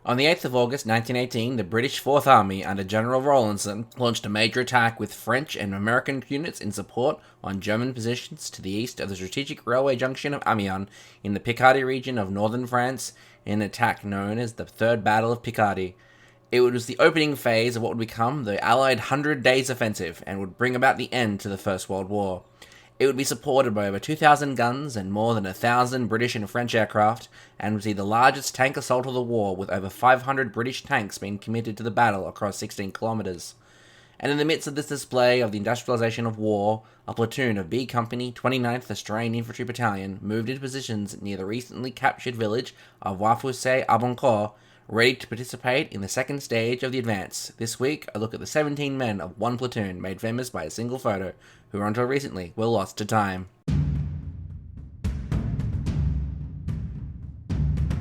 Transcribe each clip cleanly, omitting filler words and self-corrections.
On the 8th of August 1918, the British Fourth Army under General Rawlinson launched a major attack with French and American units in support on German positions to the east of the strategic railway junction of Amiens in the Picardie region of northern France in an attack known as the Third Battle of Picardy. It was the opening phase of what would become the Allied 100 Days Offensive and would bring about the end to the First World War. It would be supported by over 2,000 guns and more than 1,000 British and French aircraft, and would see the largest tank assault of the war, with over 500 British tanks being committed to the battle across 16 kilometres. And in the midst of this display of the industrialisation of war, a platoon of B Company 29th Australian Infantry Battalion moved into positions near the recently captured village of Warfusee-Abancourt, ready to participate in the second stage of the advance. This week, a look at the 17 men of one platoon made famous by a single photo, who until recently were lost to time.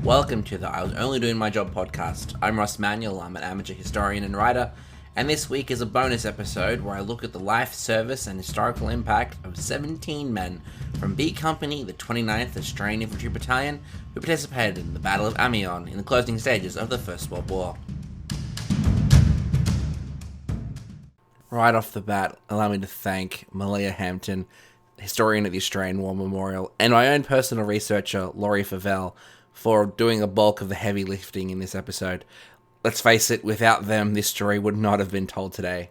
Welcome to the I Was Only Doing My Job podcast. I'm Ross Manuel, I'm an amateur historian and writer, and this week is a bonus episode where I look at the life, service, and historical impact of 17 men from B Company, the 29th Australian Infantry Battalion, who participated in the Battle of Amiens in the closing stages of the First World War. Right off the bat, allow me to thank Malia Hampton, historian at the Australian War Memorial, and my own personal researcher, Laurie Favell, for doing a bulk of the heavy lifting in this episode. Let's face it, without them, this story would not have been told today.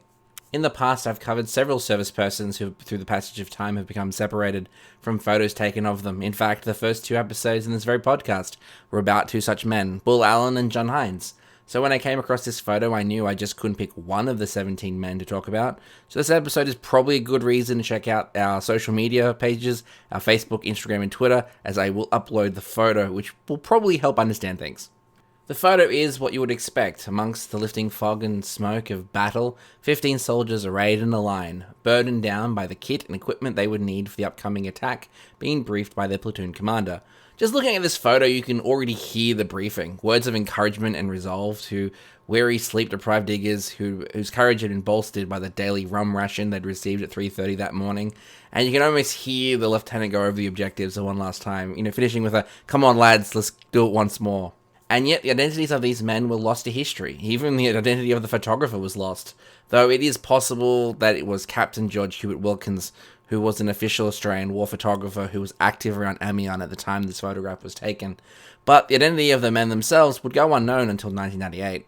In the past, I've covered several service persons who, through the passage of time, have become separated from photos taken of them. In fact, the first two episodes in this very podcast were about two such men, Bull Allen and John Hines. So when I came across this photo, I knew I just couldn't pick one of the 17 men to talk about. So this episode is probably a good reason to check out our social media pages, our Facebook, Instagram, and Twitter, as I will upload the photo, which will probably help understand things. The photo is what you would expect. Amongst the lifting fog and smoke of battle, 15 soldiers arrayed in a line, burdened down by the kit and equipment they would need for the upcoming attack, being briefed by their platoon commander. Just looking at this photo, you can already hear the briefing. Words of encouragement and resolve to weary, sleep-deprived diggers whose courage had been bolstered by the daily rum ration they'd received at 3:30 that morning. And you can almost hear the lieutenant go over the objectives one last time, finishing with a, "Come on lads, let's do it once more." And yet the identities of these men were lost to history. Even the identity of the photographer was lost, though it is possible that it was Captain George Hewitt Wilkins, who was an official Australian war photographer who was active around Amiens at the time this photograph was taken. But the identity of the men themselves would go unknown until 1998.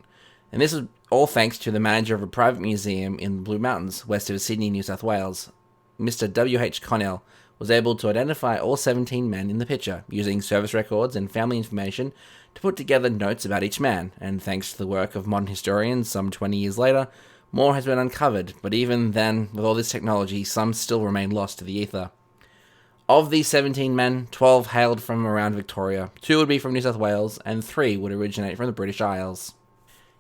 And this is all thanks to the manager of a private museum in the Blue Mountains, west of Sydney, New South Wales. Mr. W.H. Connell was able to identify all 17 men in the picture, using service records and family information to put together notes about each man, and thanks to the work of modern historians some 20 years later, more has been uncovered, but even then, with all this technology, some still remain lost to the ether. Of these 17 men, 12 hailed from around Victoria, 2 would be from New South Wales, and 3 would originate from the British Isles.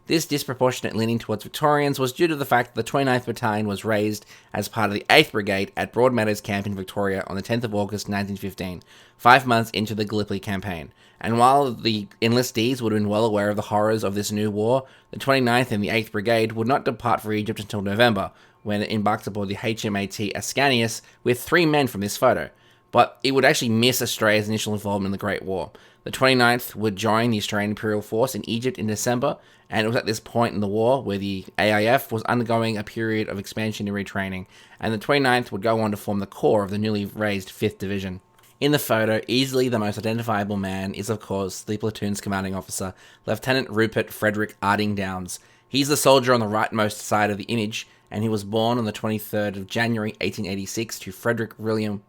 This disproportionate leaning towards Victorians was due to the fact that the 29th Battalion was raised as part of the 8th Brigade at Broadmeadows Camp in Victoria on the 10th of August 1915, 5 months into the Gallipoli campaign. And while the enlistees would have been well aware of the horrors of this new war, the 29th and the 8th Brigade would not depart for Egypt until November, when it embarked aboard the HMAT Ascanius with 3 men from this photo. But it would actually miss Australia's initial involvement in the Great War. The 29th would join the Australian Imperial Force in Egypt in December, and it was at this point in the war where the AIF was undergoing a period of expansion and retraining, and the 29th would go on to form the core of the newly raised 5th Division. In the photo, easily the most identifiable man is, of course, the platoon's commanding officer, Lieutenant Rupert Frederick Arding Downes. He's the soldier on the rightmost side of the image, and he was born on the 23rd of January 1886 to Frederick William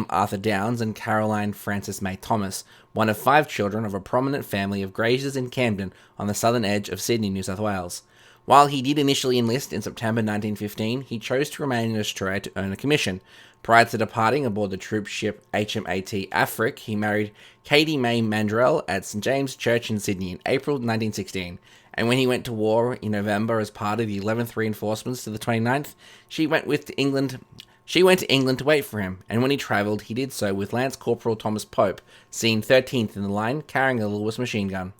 Arthur Downes and Caroline Frances May Thomas, one of 5 children of a prominent family of graziers in Camden on the southern edge of Sydney, New South Wales. While he did initially enlist in September 1915, he chose to remain in Australia to earn a commission. Prior to departing aboard the troop ship HMAT Afric, he married Katie May Mandrell at St James Church in Sydney in April 1916. And when he went to war in November as part of the 11th reinforcements to the 29th, she went to England to wait for him, and when he travelled, he did so with Lance Corporal Thomas Pope, seen 13th in the line, carrying a Lewis machine gun.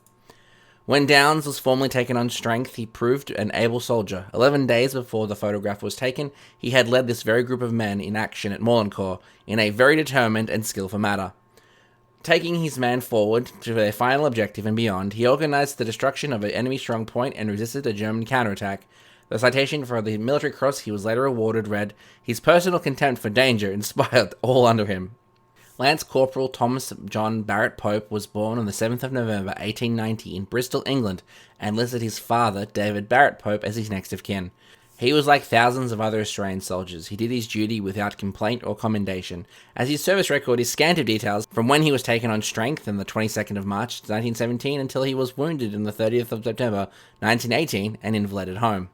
When Downes was formally taken on strength, he proved an able soldier. 11 days before the photograph was taken, he had led this very group of men in action at Morlancourt in a very determined and skillful manner. Taking his men forward to their final objective and beyond, he organized the destruction of an enemy strong point and resisted a German counterattack. The citation for the military cross he was later awarded read, "His personal contempt for danger inspired all under him." Lance Corporal Thomas John Barrett Pope was born on the 7th of November 1890 in Bristol, England, and listed his father, David Barrett Pope, as his next of kin. He was like thousands of other Australian soldiers. He did his duty without complaint or commendation, as his service record is scant of details from when he was taken on strength on the 22nd of March 1917 until he was wounded on the 30th of September 1918 and invalided home.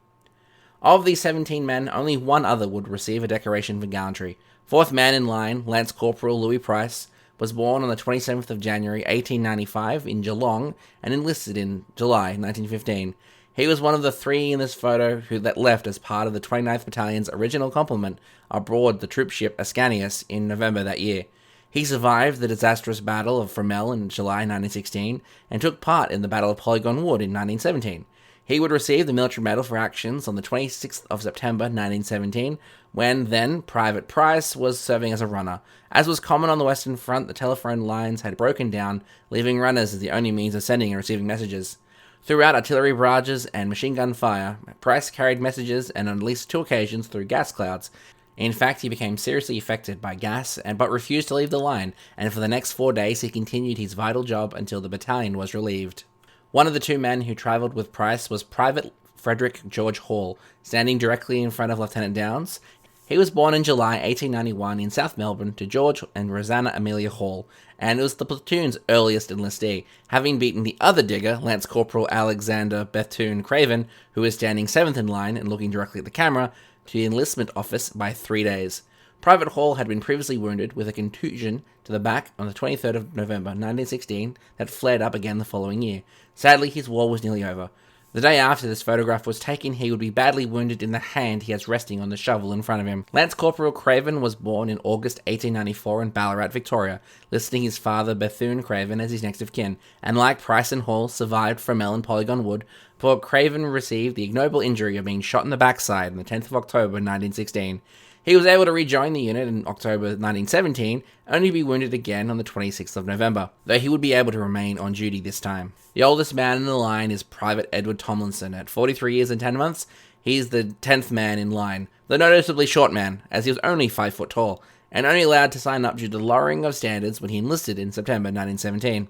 Of these 17 men, only one other would receive a decoration for gallantry. Fourth man in line, Lance Corporal Louis Price, was born on the 27th of January 1895 in Geelong and enlisted in July 1915. He was one of the three in this photo that left as part of the 29th Battalion's original complement aboard the troop ship Ascanius in November that year. He survived the disastrous Battle of Fromelles in July 1916 and took part in the Battle of Polygon Wood in 1917. He would receive the Military Medal for actions on the 26th of September 1917, when then Private Price was serving as a runner. As was common on the Western Front, the telephone lines had broken down, leaving runners as the only means of sending and receiving messages. Throughout artillery barrages and machine gun fire, Price carried messages and on at least 2 occasions through gas clouds. In fact, he became seriously affected by gas, but refused to leave the line, and for the next 4 days he continued his vital job until the battalion was relieved. One of the 2 men who travelled with Price was Private Frederick George Hall, standing directly in front of Lieutenant Downes. He was born in July 1891 in South Melbourne to George and Rosanna Amelia Hall, and was the platoon's earliest enlistee, having beaten the other digger, Lance Corporal Alexander Bethune Craven, who was standing 7th in line and looking directly at the camera, to the enlistment office by 3 days. Private Hall had been previously wounded with a contusion to the back on the 23rd of November 1916 that flared up again the following year. Sadly, his war was nearly over. The day after this photograph was taken, he would be badly wounded in the hand he has resting on the shovel in front of him. Lance Corporal Craven was born in August 1894 in Ballarat, Victoria, listing his father Bethune Craven as his next of kin, and like Price and Hall, survived Fromelles and Polygon Wood, before Craven received the ignoble injury of being shot in the backside on the 10th of October 1916. He was able to rejoin the unit in October 1917, only to be wounded again on the 26th of November, though he would be able to remain on duty this time. The oldest man in the line is Private Edward Tomlinson. At 43 years and 10 months, he is the 10th man in line, the noticeably short man, as he was only 5 foot tall, and only allowed to sign up due to the lowering of standards when he enlisted in September 1917.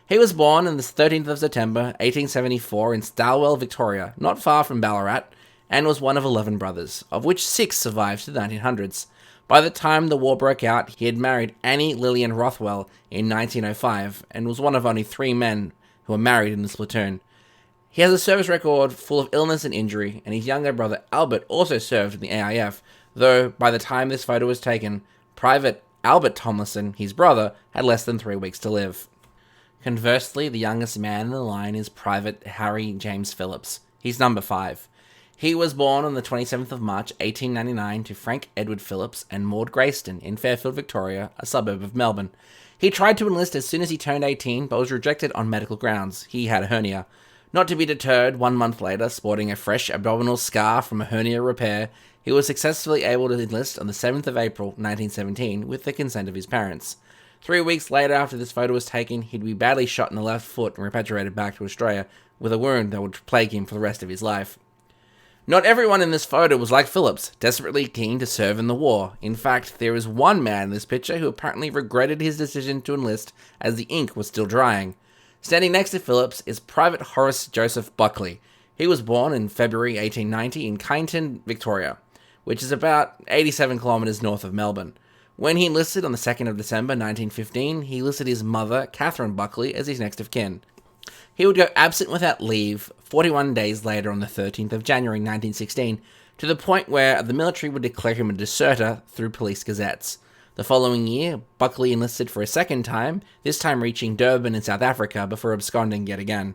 He was born on the 13th of September 1874 in Stalwell, Victoria, not far from Ballarat, and was one of 11 brothers, of which 6 survived to the 1900s. By the time the war broke out, he had married Annie Lillian Rothwell in 1905, and was one of only 3 men who were married in this platoon. He has a service record full of illness and injury, and his younger brother Albert also served in the AIF, though by the time this photo was taken, Private Albert Tomlinson, his brother, had less than 3 weeks to live. Conversely, the youngest man in the line is Private Harry James Phillips. He's number 5. He was born on the 27th of March 1899 to Frank Edward Phillips and Maud Grayston in Fairfield, Victoria, a suburb of Melbourne. He tried to enlist as soon as he turned 18, but was rejected on medical grounds. He had a hernia. Not to be deterred, 1 month later, sporting a fresh abdominal scar from a hernia repair, he was successfully able to enlist on the 7th of April 1917 with the consent of his parents. 3 weeks later, after this photo was taken, he'd be badly shot in the left foot and repatriated back to Australia with a wound that would plague him for the rest of his life. Not everyone in this photo was like Phillips, desperately keen to serve in the war. In fact, there is one man in this picture who apparently regretted his decision to enlist as the ink was still drying. Standing next to Phillips is Private Horace Joseph Buckley. He was born in February 1890 in Kyneton, Victoria, which is about 87 kilometres north of Melbourne. When he enlisted on the 2nd of December 1915, he listed his mother, Catherine Buckley, as his next of kin. He would go absent without leave 41 days later on the 13th of January 1916, to the point where the military would declare him a deserter through police gazettes. The following year, Buckley enlisted for a second time, this time reaching Durban in South Africa before absconding yet again.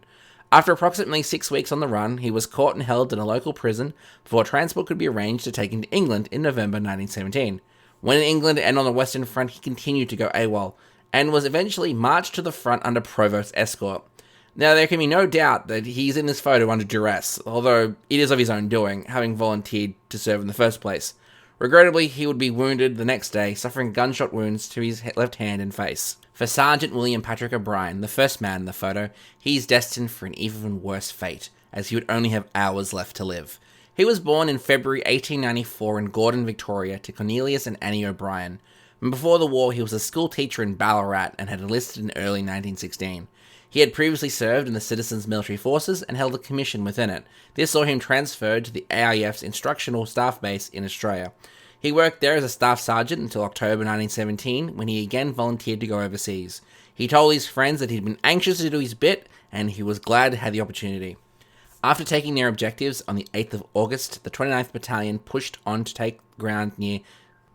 After approximately 6 weeks on the run, he was caught and held in a local prison before transport could be arranged to take him to England in November 1917. When in England and on the Western Front, he continued to go AWOL, and was eventually marched to the front under Provost escort. Now, there can be no doubt that he's in this photo under duress, although it is of his own doing, having volunteered to serve in the first place. Regrettably, he would be wounded the next day, suffering gunshot wounds to his left hand and face. For Sergeant William Patrick O'Brien, the first man in the photo, he is destined for an even worse fate, as he would only have hours left to live. He was born in February 1894 in Gordon, Victoria, to Cornelius and Annie O'Brien. And before the war, he was a school teacher in Ballarat and had enlisted in early 1916. He had previously served in the Citizens Military Forces and held a commission within it. This saw him transferred to the AIF's Instructional Staff Base in Australia. He worked there as a staff sergeant until October 1917, when he again volunteered to go overseas. He told his friends that he'd been anxious to do his bit, and he was glad to have the opportunity. After taking their objectives on the 8th of August, the 29th Battalion pushed on to take ground near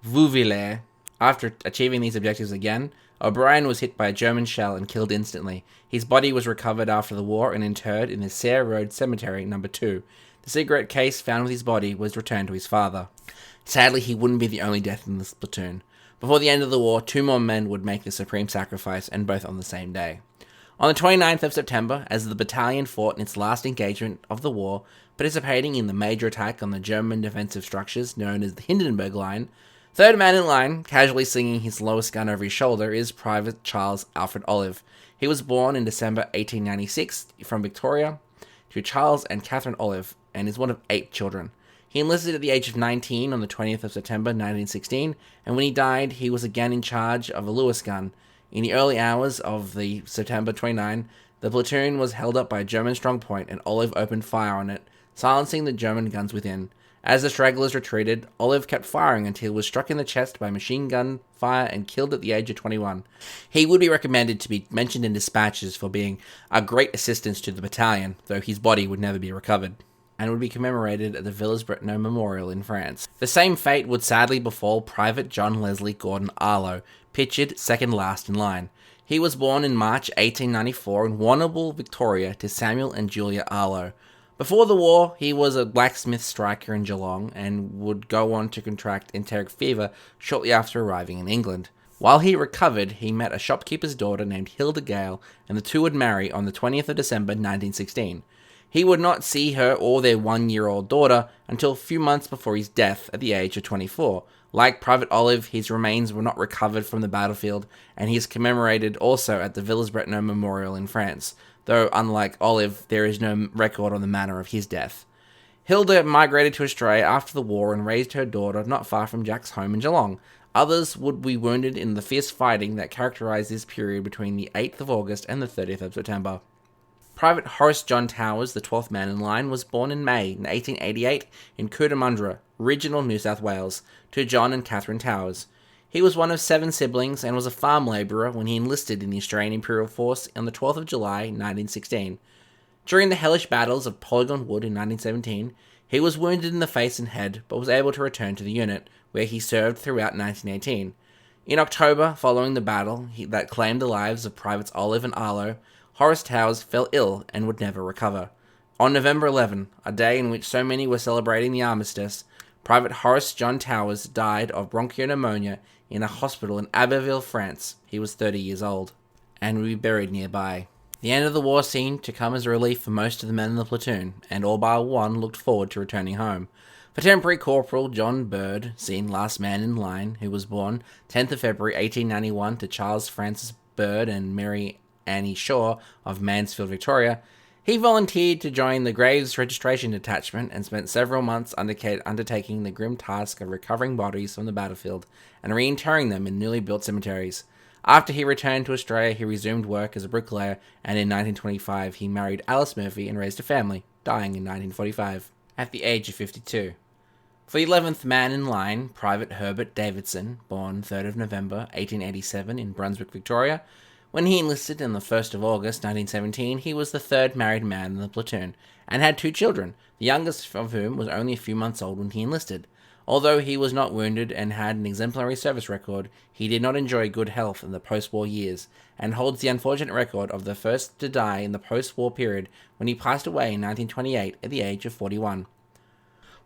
Vouvillers. After achieving these objectives again, O'Brien was hit by a German shell and killed instantly. His body was recovered after the war and interred in the Sayre Road Cemetery No. 2. The cigarette case found with his body was returned to his father. Sadly, he wouldn't be the only death in this platoon. Before the end of the war, 2 more men would make the supreme sacrifice, and both on the same day. On the 29th of September, as the battalion fought in its last engagement of the war, participating in the major attack on the German defensive structures known as the Hindenburg Line, third man in line, casually slinging his lowest gun over his shoulder, is Private Charles Alfred Olive. He was born in December 1896 from Victoria to Charles and Catherine Olive, and is one of 8 children. He enlisted at the age of 19 on the 20th of September 1916, and when he died, he was again in charge of a Lewis gun. In the early hours of the September 29, the platoon was held up by a German strongpoint, and Olive opened fire on it, silencing the German guns within. As the stragglers retreated, Olive kept firing until he was struck in the chest by machine gun fire and killed at the age of 21. He would be recommended to be mentioned in dispatches for being a great assistance to the battalion, though his body would never be recovered, and would be commemorated at the Villers-Bretonneux Memorial in France. The same fate would sadly befall Private John Leslie Gordon Arlo, pictured second last in line. He was born in March 1894 in Warrnambool, Victoria, to Samuel and Julia Arlo. Before the war, he was a blacksmith striker in Geelong and would go on to contract enteric fever shortly after arriving in England. While he recovered, he met a shopkeeper's daughter named Hilda Gale, and the two would marry on the 20th of December 1916. He would not see her or their 1-year-old daughter until a few months before his death at the age of 24. Like Private Olive, his remains were not recovered from the battlefield, and he is commemorated also at the Villers-Bretonneux Memorial in France, though unlike Olive, there is no record on the manner of his death. Hilda migrated to Australia after the war and raised her daughter not far from Jack's home in Geelong. Others would be wounded in the fierce fighting that characterised this period between the 8th of August and the 30th of September. Private Horace John Towers, the 12th man in line, was born in May 1888 in Cootamundra, regional New South Wales, to John and Catherine Towers. He was one of 7 siblings and was a farm labourer when he enlisted in the Australian Imperial Force on the 12th of July 1916. During the hellish battles of Polygon Wood in 1917, he was wounded in the face and head, but was able to return to the unit, where he served throughout 1918. In October, following the battle that claimed the lives of Privates Olive and Arlo, Horace Towers fell ill and would never recover. On November 11, a day in which so many were celebrating the armistice, Private Horace John Towers died of bronchopneumonia in a hospital in Abbeville, France. He was 30 years old, and would be buried nearby. The end of the war seemed to come as a relief for most of the men in the platoon, and all bar one looked forward to returning home. For Temporary Corporal John Bird, seen last man in line, who was born 10th of February 1891 to Charles Francis Bird and Mary Annie Shaw of Mansfield, Victoria, he volunteered to join the Graves Registration Detachment and spent several months undertaking the grim task of recovering bodies from the battlefield and reinterring them in newly built cemeteries. After he returned to Australia, he resumed work as a bricklayer, and in 1925 he married Alice Murphy and raised a family, dying in 1945 at the age of 52. For the 11th man in line, Private Herbert Davidson, born 3rd of November 1887 in Brunswick, Victoria. When he enlisted on the 1st of August 1917, he was the 3rd married man in the platoon, and had 2 children, the youngest of whom was only a few months old when he enlisted. Although he was not wounded and had an exemplary service record, he did not enjoy good health in the post-war years, and holds the unfortunate record of the first to die in the post-war period when he passed away in 1928 at the age of 41.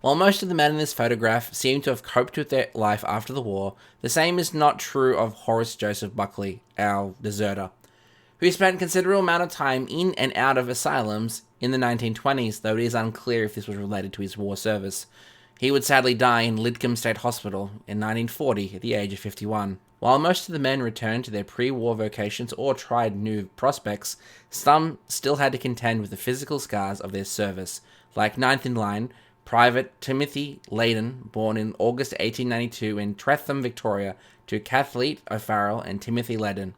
While most of the men in this photograph seem to have coped with their life after the war, the same is not true of Horace Joseph Buckley, our deserter, who spent a considerable amount of time in and out of asylums in the 1920s, though it is unclear if this was related to his war service. He would sadly die in Lidcombe State Hospital in 1940 at the age of 51. While most of the men returned to their pre-war vocations or tried new prospects, some still had to contend with the physical scars of their service, like 9th in line, Private Timothy Leyden, born in August 1892 in Tretham, Victoria, to Kathleen O'Farrell and Timothy Leyden.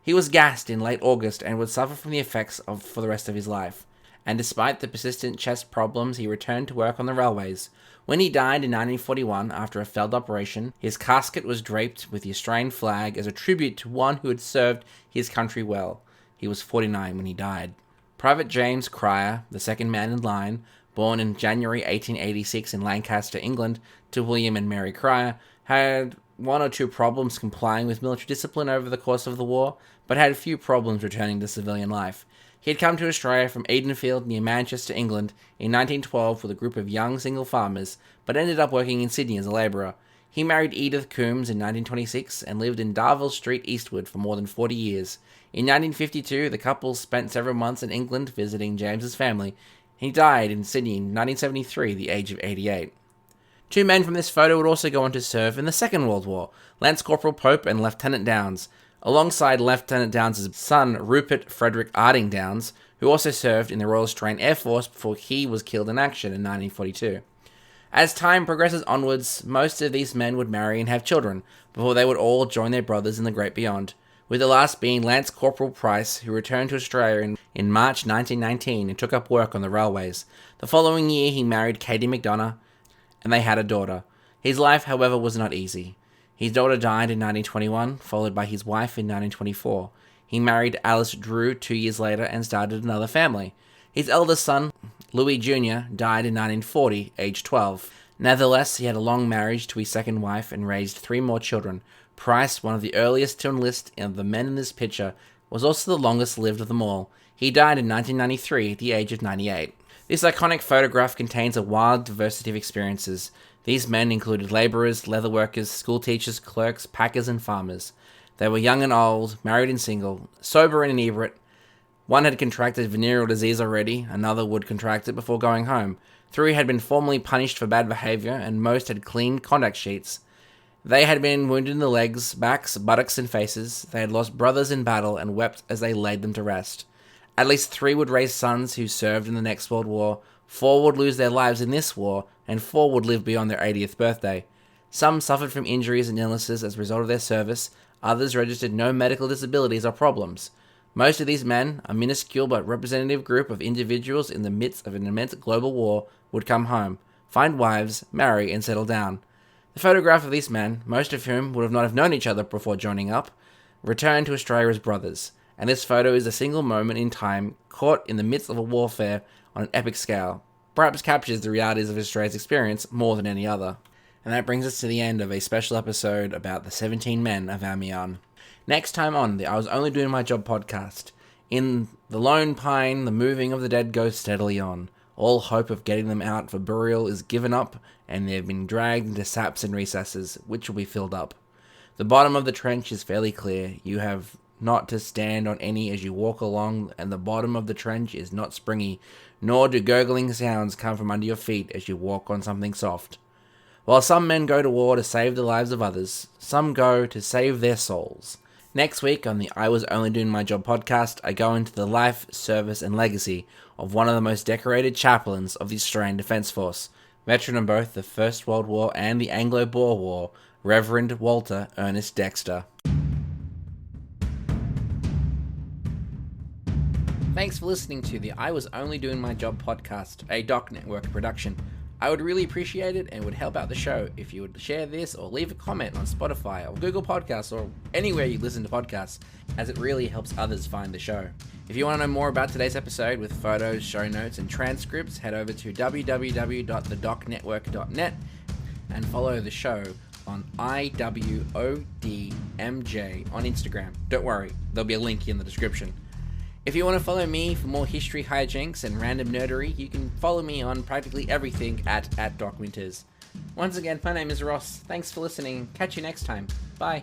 He was gassed in late August and would suffer from the effects for the rest of his life, and despite the persistent chest problems, he returned to work on the railways. When he died in 1941 after a failed operation, his casket was draped with the Australian flag as a tribute to one who had served his country well. He was 49 when he died. Private James Cryer, the second man in line, born in January 1886 in Lancaster, England, to William and Mary Cryer, had one or two problems complying with military discipline over the course of the war, but had few problems returning to civilian life. He had come to Australia from Edenfield near Manchester, England, in 1912 with a group of young single farmers, but ended up working in Sydney as a labourer. He married Edith Coombs in 1926 and lived in Darville Street, Eastwood for more than 40 years. In 1952, the couple spent several months in England visiting James's family. He died in Sydney in 1973 at the age of 88. Two men from this photo would also go on to serve in the Second World War, Lance Corporal Pope and Lieutenant Downs, alongside Lieutenant Downs' son Rupert Frederick Arding Downs, who also served in the Royal Australian Air Force before he was killed in action in 1942. As time progresses onwards, most of these men would marry and have children, before they would all join their brothers in the great beyond, with the last being Lance Corporal Price, who returned to Australia in March 1919 and took up work on the railways. The following year he married Katie McDonough, and they had a daughter. His life, however, was not easy. His daughter died in 1921, followed by his wife in 1924. He married Alice Drew 2 years later and started another family. His eldest son, Louis Jr., died in 1940, aged 12. Nevertheless, he had a long marriage to his second wife and raised 3 more children. Price, one of the earliest to enlist of the men in this picture, was also the longest lived of them all. He died in 1993 at the age of 98. This iconic photograph contains a wide diversity of experiences. These men included labourers, leather workers, school teachers, clerks, packers and farmers. They were young and old, married and single, sober and inebriate. One had contracted venereal disease already, another would contract it before going home. 3 had been formally punished for bad behaviour, and most had clean contact sheets. They had been wounded in the legs, backs, buttocks and faces. They had lost brothers in battle and wept as they laid them to rest. At least 3 would raise sons who served in the next World War, 4 would lose their lives in this war, and 4 would live beyond their 80th birthday. Some suffered from injuries and illnesses as a result of their service, others registered no medical disabilities or problems. Most of these men, a minuscule but representative group of individuals in the midst of an immense global war, would come home, find wives, marry and settle down. The photograph of these men, most of whom would not have known each other before joining up, returned to Australia as brothers, and this photo is a single moment in time caught in the midst of a warfare on an epic scale. Perhaps captures the realities of Australia's experience more than any other. And that brings us to the end of a special episode about the 17 Men of Amiens. Next time on the I Was Only Doing My Job podcast, in the Lone Pine, the moving of the dead goes steadily on. All hope of getting them out for burial is given up, and they have been dragged into saps and recesses, which will be filled up. The bottom of the trench is fairly clear. You have not to stand on any as you walk along, and the bottom of the trench is not springy, nor do gurgling sounds come from under your feet as you walk on something soft. While some men go to war to save the lives of others, some go to save their souls. Next week on the I Was Only Doing My Job podcast, I go into the life, service and legacy of one of the most decorated chaplains of the Australian Defence Force, veteran of both the First World War and the Anglo-Boer War, Reverend Walter Ernest Dexter. Thanks for listening to the I Was Only Doing My Job podcast, a Doc Network production. I would really appreciate it and would help out the show if you would share this or leave a comment on Spotify or Google Podcasts or anywhere you listen to podcasts, as it really helps others find the show. If you want to know more about today's episode with photos, show notes and transcripts, head over to www.thedocnetwork.net and follow the show on IWODMJ on Instagram. Don't worry, there'll be a link in the description. If you want to follow me for more history hijinks and random nerdery, you can follow me on practically everything at Doc Winters. Once again, my name is Ross. Thanks for listening. Catch you next time. Bye.